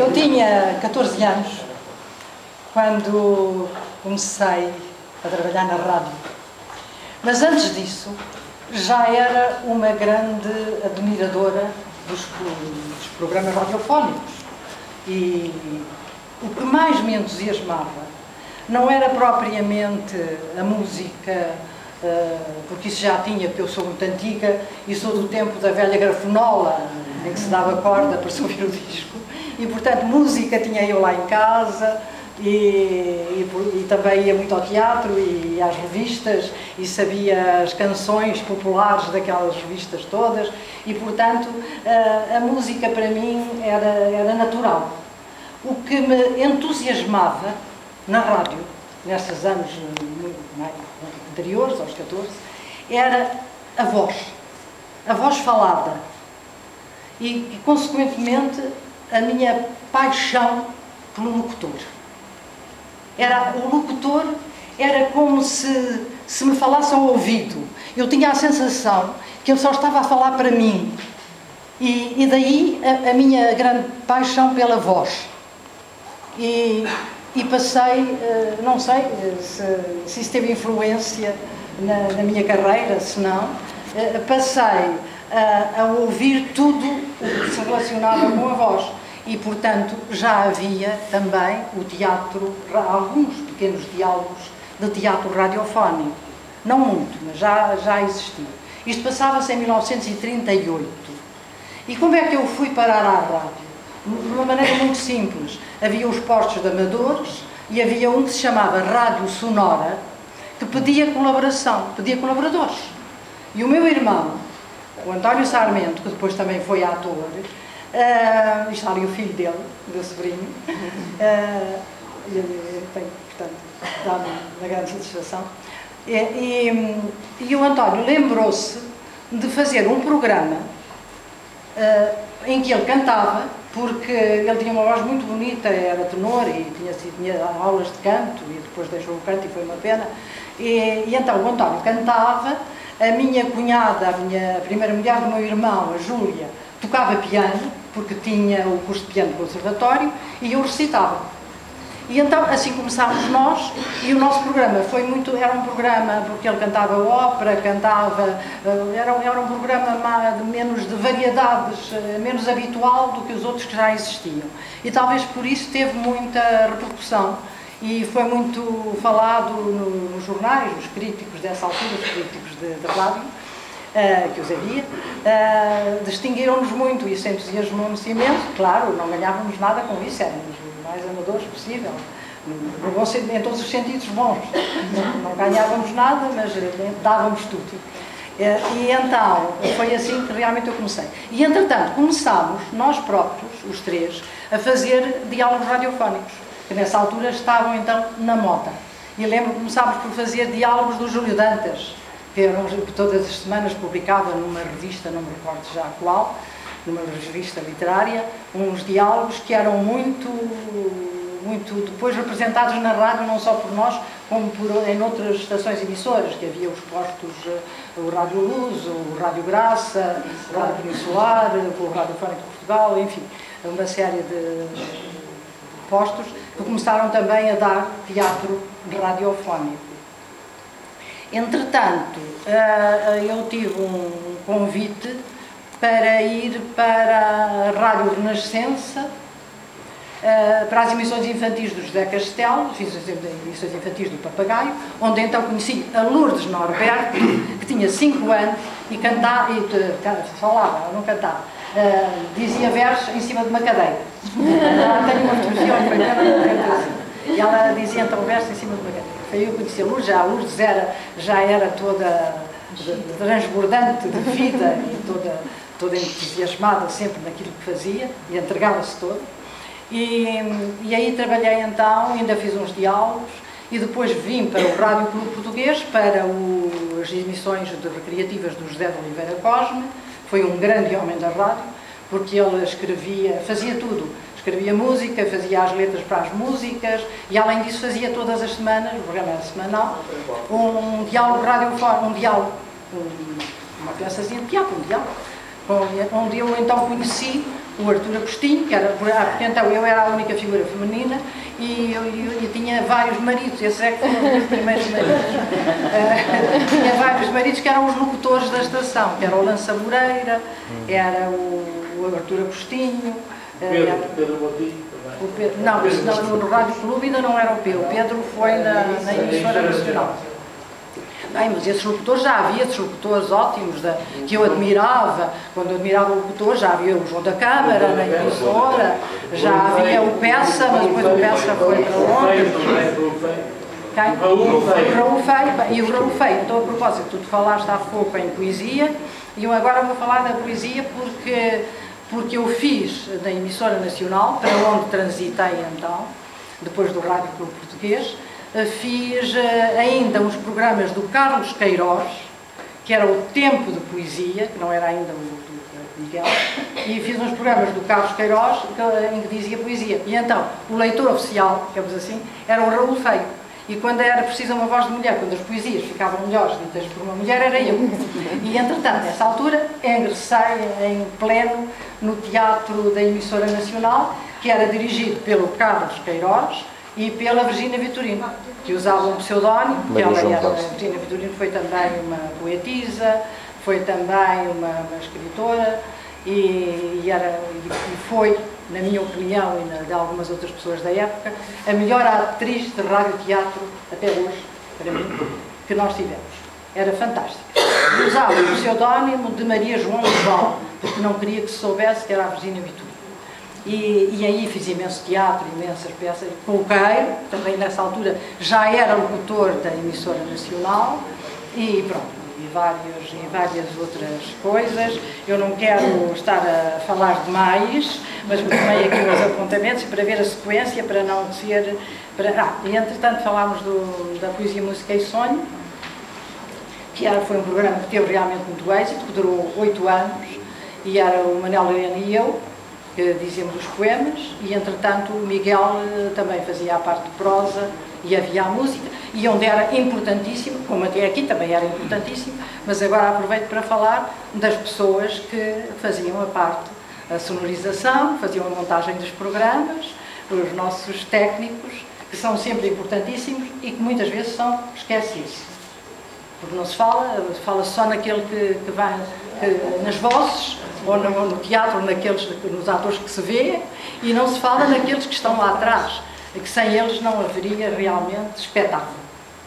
Eu tinha 14 anos quando comecei a trabalhar na rádio. Mas antes disso, já era uma grande admiradora dos programas radiofónicos. E o que mais me entusiasmava não era propriamente a música, porque isso já tinha, porque eu sou muito antiga e sou do tempo da velha grafonola, em que se dava corda para se ouvir o disco. E, portanto, música tinha eu lá em casa e também ia muito ao teatro e às revistas e sabia as canções populares daquelas revistas todas e, portanto, a música para mim era natural. O que me entusiasmava na rádio, nesses anos anteriores, aos 14, era a voz falada e consequentemente, a minha paixão pelo locutor. O locutor era como se me falasse ao ouvido. Eu tinha a sensação que ele só estava a falar para mim. E daí a minha grande paixão pela voz. E passei, não sei se isso teve influência na minha carreira, se não, passei a ouvir tudo o que se relacionava com a voz. E, portanto, já havia também o teatro, alguns pequenos diálogos de teatro radiofónico. Não muito, mas já existia. Isto passava-se em 1938. E como é que eu fui parar à rádio? De uma maneira muito simples. Havia os postos de amadores e havia um que se chamava Rádio Sonora, que pedia colaboração, pedia colaboradores. E o meu irmão, o António Sarmento, que depois também foi ator, está ali o filho dele, o meu sobrinho, portanto, dá-me uma grande satisfação. E o António lembrou-se de fazer um programa em que ele cantava, porque ele tinha uma voz muito bonita, era tenor e tinha aulas de canto e depois deixou o canto e foi uma pena. E então o António cantava, a minha cunhada, a primeira mulher do meu irmão, a Júlia, tocava piano, porque tinha o curso de piano do conservatório, e eu recitava. E então, assim começámos nós, e o nosso programa era um programa, porque ele cantava ópera, era um programa menos de variedades, menos habitual do que os outros que já existiam. E talvez por isso teve muita repercussão, e foi muito falado nos jornais, os críticos dessa altura, os críticos de rádio, que os havia, distinguiram-nos muito, isso entusiasmou-nos imenso. Claro, não ganhávamos nada com isso, éramos o mais amadores possível, em todos os sentidos bons. Não ganhávamos nada, mas dávamos tudo. E então, foi assim que realmente eu comecei. E entretanto, começámos, nós próprios, os três, a fazer diálogos radiofónicos, que nessa altura estavam então na moda. E lembro que começámos por fazer diálogos do Júlio Dantas, que todas as semanas publicava numa revista, não me recordo já qual, numa revista literária, uns diálogos que eram muito depois representados na rádio, não só por nós, como em outras estações emissoras, que havia os postos, o Rádio Luz, o Rádio Graça, o Rádio Peninsular, o Rádio Fónico de Portugal, enfim, uma série de postos que começaram também a dar teatro radiofónico. Entretanto, eu tive um convite para ir para a Rádio Renascença, para as emissões infantis do José Castelo, fiz as emissões infantis do Papagaio, onde então conheci a Lourdes Norberto, que tinha 5 anos e falava, não cantava, dizia versos em cima de uma cadeira. Tenho uma fotografia, e ela dizia então versos em cima de uma cadeira. Foi eu que conheci a Lourdes, a Lourdes já era toda transbordante de vida e toda entusiasmada sempre naquilo que fazia e entregava-se toda. E aí trabalhei então, ainda fiz uns diálogos e depois vim para o Rádio Clube Português, para as emissões recreativas do José de Oliveira Cosme. Foi um grande homem da rádio, porque ele fazia tudo. Escrevia música, fazia as letras para as músicas e, além disso, fazia todas as semanas, o programa era semanal, um diálogo radiofónico, uma peçazinha de teatro, um diálogo, onde eu então conheci o Artur Agostinho, que era, porque então eu era a única figura feminina e eu tinha vários maridos, esses é que foram os meus primeiros maridos. Tinha vários maridos que eram os locutores da estação, que era o Lança Moreira, era o Artur Agostinho, Pedro Botinho também. Não, no Rádio Clube ainda não era o Pedro. O Pedro foi na emissora nacional. Bem, mas esses locutores, já havia esses locutores ótimos, que eu admirava. Quando eu admirava o locutor, já havia o João da Câmara na emissora, já havia o Peça, mas depois o Peça foi para Londres. O Raul Feio. E o Raul Feio, então a propósito, tu falaste há pouco em poesia, e eu agora vou falar da poesia porque eu fiz na emissora nacional, para onde transitei então, depois do Rádio Clube Português, fiz ainda uns programas do Carlos Queiroz, que era o Tempo de Poesia, que não era ainda o do Miguel, e fiz uns programas do Carlos Queiroz em que dizia poesia. E então, o leitor oficial, digamos assim, era o Raul Feio. E quando era preciso uma voz de mulher, quando as poesias ficavam melhores ditas por uma mulher, era eu. E entretanto, nessa altura, ingressei em pleno no teatro da emissora nacional, que era dirigido pelo Carlos Queiroz e pela Virgínia Vitorino, que usava um pseudónimo, que ela era, a Virgínia Vitorino foi também uma poetisa, foi também uma escritora e foi, na minha opinião e na de algumas outras pessoas da época, a melhor atriz de radioteatro até hoje, para mim, que nós tivemos. Era fantástica. Usava o pseudónimo de Maria João Leval, porque não queria que se soubesse que era a Virgínia Vitorino. E aí fiz imenso teatro, imensas peças, com o Queiro, também nessa altura já era locutor da emissora nacional, e pronto, e várias outras coisas. Eu não quero estar a falar demais, mas tomei aqui uns apontamentos para ver a sequência, para não ser... e entretanto falámos da Poesia, Música e Sonho, que foi um programa que teve realmente muito êxito, que durou 8 anos, e era o Manel Helena e eu, que dizíamos os poemas, e entretanto o Miguel também fazia a parte de prosa e havia a música, e onde era importantíssimo, como até aqui também era importantíssimo, mas agora aproveito para falar das pessoas que faziam a parte, a sonorização, faziam a montagem dos programas, os nossos técnicos, que são sempre importantíssimos e que muitas vezes são esquecidos. Porque não se fala só naquele que vai nas vozes, ou no teatro, nos atores que se vê, e não se fala naqueles que estão lá atrás, que sem eles não haveria realmente espetáculo.